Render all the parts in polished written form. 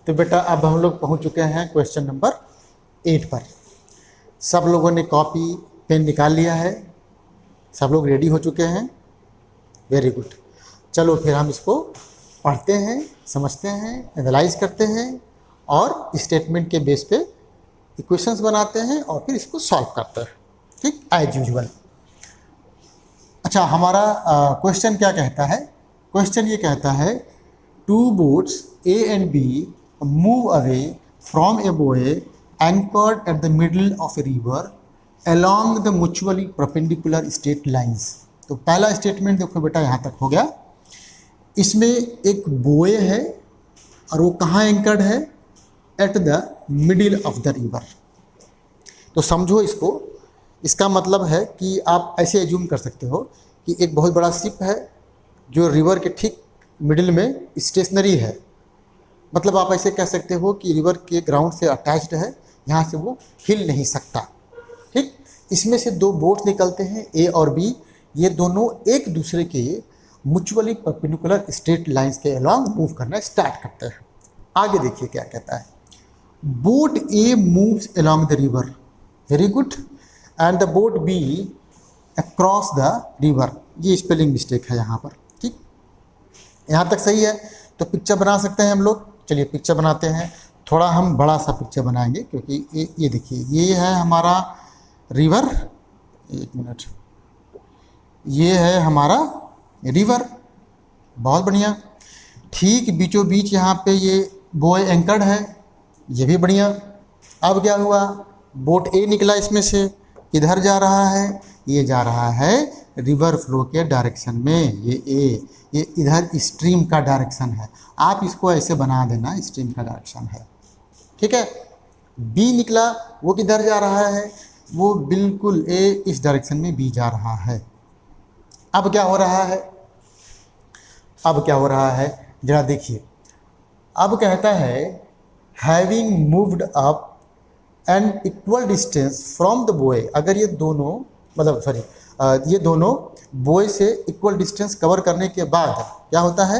तो बेटा अब हम लोग पहुंच चुके हैं क्वेश्चन नंबर 8 पर। सब लोगों ने कॉपी पेन निकाल लिया है, सब लोग रेडी हो चुके हैं। Very good. चलो फिर हम इसको पढ़ते हैं, समझते हैं, एनालाइज करते हैं और स्टेटमेंट के बेस पे इक्वेशंस बनाते हैं और फिर इसको सॉल्व करते हैं। ठीक, एज यूजुअल। अच्छा, हमारा क्वेश्चन क्या कहता है? क्वेश्चन ये कहता है two boats A and B move away from a buoy anchored at the middle of a river along the mutually perpendicular straight lines. तो पहला स्टेटमेंट देखो बेटा, यहाँ तक हो गया। इसमें एक बोए है और वो कहाँ एंकर्ड है? At the middle of the river. तो समझो इसको, इसका मतलब है कि आप ऐसे एज्यूम कर सकते हो कि एक बहुत बड़ा शिप है जो रिवर के ठीक मिडिल में स्टेशनरी है। मतलब आप ऐसे कह सकते हो कि रिवर के ग्राउंड से अटैच्ड है, यहाँ से वो हिल नहीं सकता। ठीक, इसमें से दो बोट्स निकलते हैं ए और बी। ये दोनों एक दूसरे के म्यूचुअली परपेंडिकुलर स्ट्रेट लाइंस के अलॉन्ग मूव करना स्टार्ट करते हैं। आगे देखिए क्या कहता है। Boat A moves along the river, very good, and the boat B across the river. ये स्पेलिंग मिस्टेक है यहाँ पर। ठीक, यहाँ तक सही है। तो पिक्चर बना सकते हैं हम लोग। चलिए पिक्चर बनाते हैं। थोड़ा हम बड़ा सा पिक्चर बनाएंगे क्योंकि ये देखिए, ये है हमारा रिवर। एक मिनट, ये है हमारा रिवर, बहुत बढ़िया। ठीक बीचों बीच यहाँ पे ये बॉय एंकर्ड है, ये भी बढ़िया। अब क्या हुआ? बोट ए निकला इसमें से, किधर जा रहा है? ये जा रहा है रिवर फ्लो के डायरेक्शन में। ये इधर स्ट्रीम का डायरेक्शन है। आप इसको ऐसे बना देना, स्ट्रीम का डायरेक्शन है। ठीक है। बी निकला, वो किधर जा रहा है? वो बिल्कुल इस डायरेक्शन में बी जा रहा है। अब क्या हो रहा है? अब क्या हो रहा है जरा देखिए। अब कहता है having moved up an equal distance from the boy. अगर ये दोनों ये दोनों बॉय से इक्वल डिस्टेंस कवर करने के बाद क्या होता है?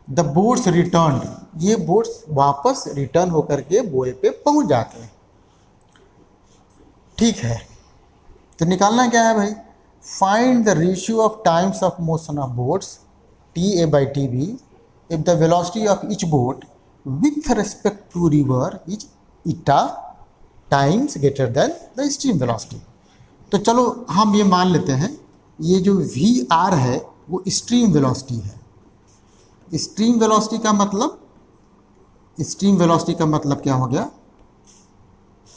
The boats return. ये बोट्स वापस रिटर्न होकर के बॉय पे पहुंच जाते हैं। ठीक है, तो निकालना क्या है भाई? Find the ratio of times of motion of boats T A by T B if the velocity of each boat with respect to river is eta times greater than the stream velocity. तो चलो हम ये मान लेते हैं, ये जो we R है वो स्ट्रीम वेलोसिटी है। स्ट्रीम वेलोसिटी का मतलब क्या हो गया?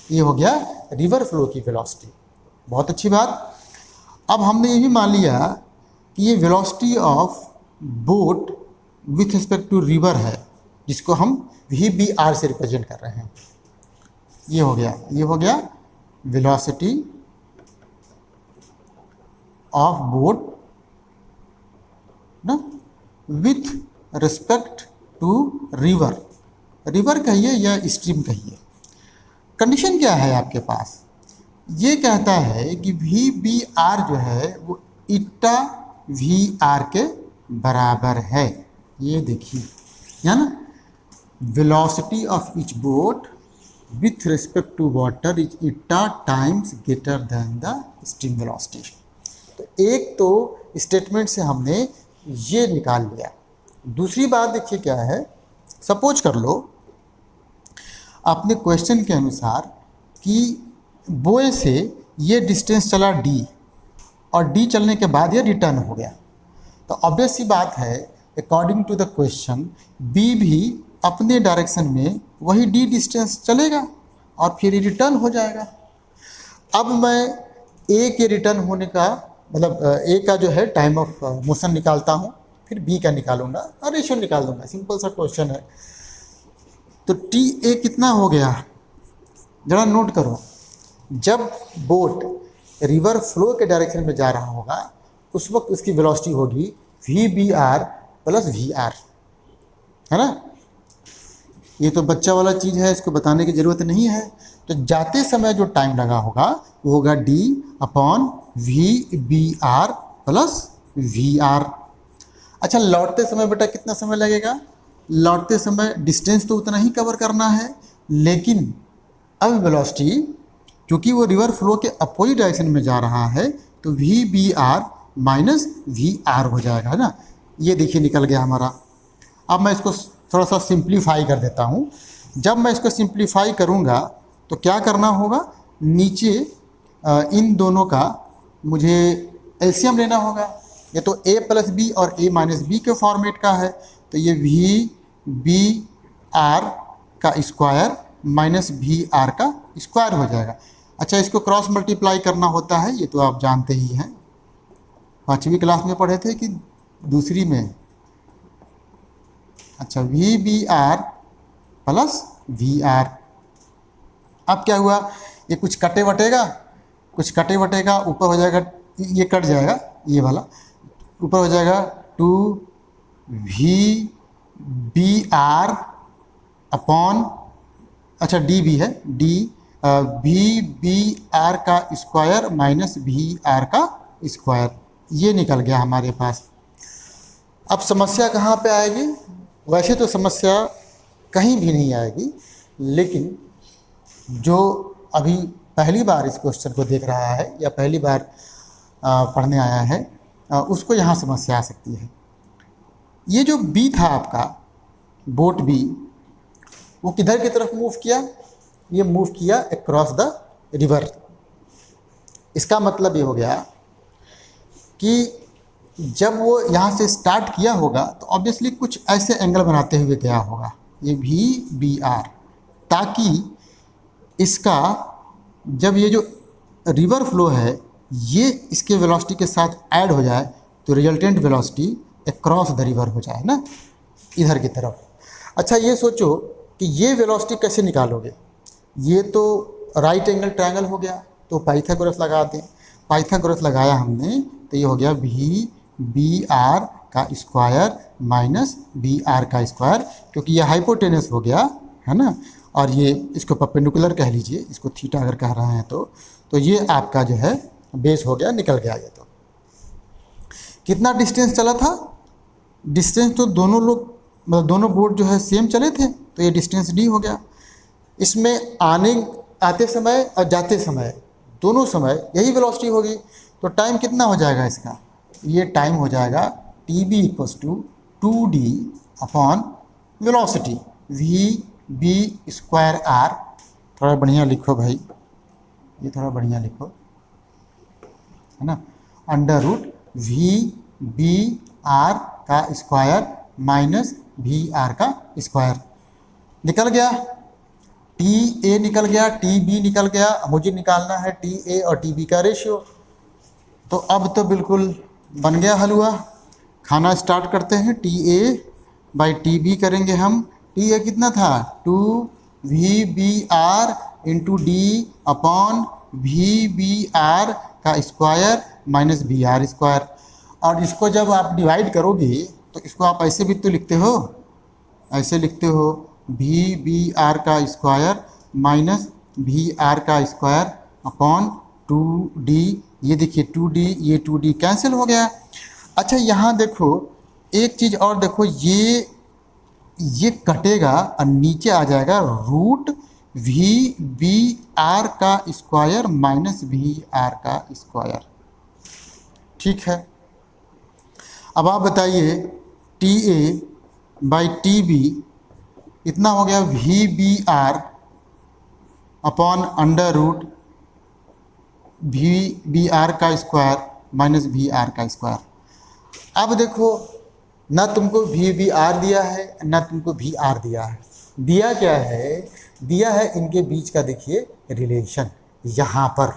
ये हो गया रिवर फ्लो की वेलोसिटी। बहुत अच्छी बात। अब हमने ये भी मान लिया कि ये velocity of boat with respect to river है, जिसको हम वी बी आर से रिप्रेजेंट कर रहे हैं। ये हो गया वेलोसिटी ऑफ बोट ना with respect to river. River कहिए या स्ट्रीम कहिए। कंडीशन क्या है आपके पास? ये कहता है कि वी बी आर जो है वो इटा वी आर के बराबर है। ये देखिए, है ना, velocity of each boat with respect to water is eta times greater than the stream velocity. तो एक तो स्टेटमेंट से हमने ये निकाल लिया। दूसरी बात देखिए क्या है। सपोज कर लो अपने क्वेश्चन के अनुसार कि बॉय से ये डिस्टेंस चला डी और डी चलने के बाद ये रिटर्न हो गया। तो ऑब्वियस सी बात है, according to the question B भी अपने डायरेक्शन में वही डी डिस्टेंस चलेगा और फिर ये रिटर्न हो जाएगा। अब मैं ए के रिटर्न होने का ए का जो है टाइम ऑफ मोशन निकालता हूँ, फिर बी का निकालूंगा और रेशियो निकाल दूंगा। सिंपल सा क्वेश्चन है। तो टी ए कितना हो गया जरा नोट करो। जब बोट रिवर फ्लो के डायरेक्शन में जा रहा होगा उस वक्त उसकी वेलोसिटी होगी V B R plus V R, है ना। ये तो बच्चा वाला चीज़ है, इसको बताने की ज़रूरत नहीं है। तो जाते समय जो टाइम लगा होगा वो होगा D upon V B R plus V R. अच्छा, लौटते समय बेटा कितना समय लगेगा? लौटते समय डिस्टेंस तो उतना ही कवर करना है, लेकिन अब वेलोसिटी क्योंकि वो रिवर फ्लो के अपोजिट डायरेक्शन में जा रहा है तो V B R minus V R हो जाएगा, है ना। ये देखिए निकल गया हमारा। अब मैं इसको थोड़ा सा सिंप्लीफाई कर देता हूँ। जब मैं इसको सिंप्लीफाई करूँगा तो क्या करना होगा, नीचे इन दोनों का मुझे एलसीएम लेना होगा। ये तो a प्लस बी और a माइनस बी के फॉर्मेट का है, तो ये वी बी आर का स्क्वायर माइनस वी आर का स्क्वायर हो जाएगा। अच्छा, इसको क्रॉस मल्टीप्लाई करना होता है, ये तो आप जानते ही हैं, 5वीं क्लास में पढ़े थे कि दूसरी में। अच्छा, V B R plus V R. अब क्या हुआ, ये कुछ कटे वटेगा, ऊपर हो जाएगा, ये कट जाएगा, ये वाला ऊपर हो जाएगा 2 वी बी आर अपॉन, अच्छा डी बी है, डी वी बी आर का स्क्वायर माइनस वी आर का स्क्वायर। ये निकल गया हमारे पास। अब समस्या कहाँ पे आएगी? वैसे तो समस्या कहीं भी नहीं आएगी, लेकिन जो अभी पहली बार इस क्वेश्चन को देख रहा है या पहली बार पढ़ने आया है उसको यहाँ समस्या आ सकती है। ये जो बी था आपका, बोट बी, वो किधर की तरफ मूव किया? ये मूव किया अक्रॉस द रिवर। इसका मतलब ये हो गया कि जब वो यहाँ से स्टार्ट किया होगा तो ऑब्वियसली कुछ ऐसे एंगल बनाते हुए गया होगा, ये वी बी आर, ताकि इसका जब ये जो रिवर फ्लो है ये इसके वेलोसिटी के साथ ऐड हो जाए तो resultant velocity across the river हो जाए ना, इधर की तरफ। अच्छा, ये सोचो कि ये वेलोसिटी कैसे निकालोगे? ये तो राइट एंगल ट्रायंगल हो गया, तो पाइथागोरस लगा दें। पाइथागोरस लगाया हमने तो ये हो गया वी बी आर का स्क्वायर माइनस बी आर का स्क्वायर, क्योंकि ये हाइपोटेनस हो गया, है ना, और ये इसको परपेंडिकुलर कह लीजिए, इसको थीटा अगर कह रहे हैं तो ये आपका जो है बेस हो गया, निकल गया। ये तो कितना डिस्टेंस चला था? डिस्टेंस तो दोनों लोग मतलब दोनों बोट जो है सेम चले थे, तो ये डिस्टेंस डी हो गया। इसमें आते समय और जाते समय दोनों समय यही वेलोसिटी होगी, तो टाइम कितना हो जाएगा इसका? ये टाइम हो जाएगा T B equals to 2d upon velocity V B square R. थोड़ा बढ़िया लिखो भाई, ये थोड़ा बढ़िया लिखो, है ना, under root V B R का स्क्वायर माइनस वी आर का स्क्वायर। निकल गया, टी ए निकल गया, टी बी निकल गया। मुझे निकालना है टी ए और टी बी का रेशियो। तो अब तो बिल्कुल बन गया हलवा। खाना स्टार्ट करते हैं। T A by T B करेंगे हम। टी ए कितना था? 2 V B R into D upon V B R का square minus B R square. और इसको जब आप डिवाइड करोगे तो इसको आप ऐसे भी तो लिखते हो, ऐसे लिखते हो वी बी आर का स्क्वायर माइनस वी आर का स्क्वायर अपॉन 2d। ये देखिए 2d, ये 2d कैंसिल हो गया। अच्छा, यहाँ देखो एक चीज़ और देखो, ये कटेगा और नीचे आ जाएगा रूट वी बी आर का स्क्वायर माइनस वी आर का स्क्वायर। ठीक है, अब आप बताइए T A by T B इतना हो गया V B R upon under root V B R का स्क्वायर माइनस वी आर का स्क्वायर। अब देखो, ना तुमको वी बी आर दिया है ना तुमको वी आर दिया है। दिया क्या है? दिया है इनके बीच का, देखिए रिलेशन यहाँ पर।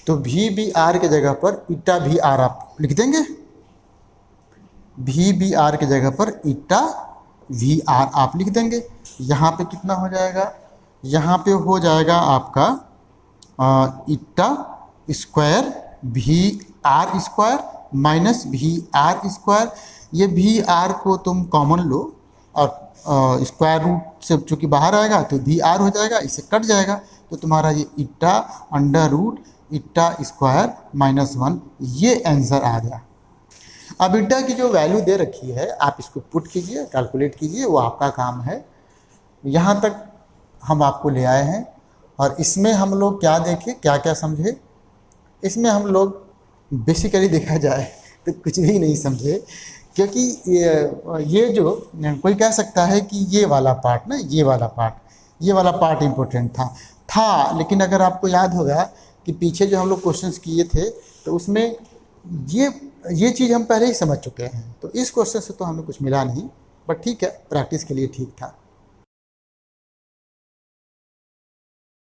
तो वी बी आर के जगह पर इटा वी आर आप लिख देंगे। वी बी आर के जगह पर इटा वी आर आप लिख देंगे। यहाँ पे कितना हो जाएगा? यहाँ पे हो जाएगा आपका eta square V R square minus V R square. ये वी आर को तुम कॉमन लो और स्क्वायर रूट से चूँकि बाहर आएगा तो वी आर हो जाएगा, इससे कट जाएगा, तो तुम्हारा ये इटा अंडर रूट इटा स्क्वायर माइनस 1, ये आंसर आ गया। अब ईटा की जो वैल्यू दे रखी है आप इसको पुट कीजिए, कैलकुलेट कीजिए, वो आपका काम है। यहाँ तक हम आपको ले आए हैं और इसमें हम लोग क्या देखें, क्या क्या समझे। इसमें हम लोग बेसिकली देखा जाए तो कुछ भी नहीं समझे, क्योंकि ये जो कोई कह सकता है कि ये वाला पार्ट ना, ये वाला पार्ट इम्पोर्टेंट था। लेकिन अगर आपको याद होगा कि पीछे जो हम लोग क्वेश्चंस किए थे तो उसमें ये चीज़ हम पहले ही समझ चुके हैं, तो इस क्वेश्चन से तो हमें कुछ मिला नहीं, बट ठीक है, प्रैक्टिस के लिए ठीक था।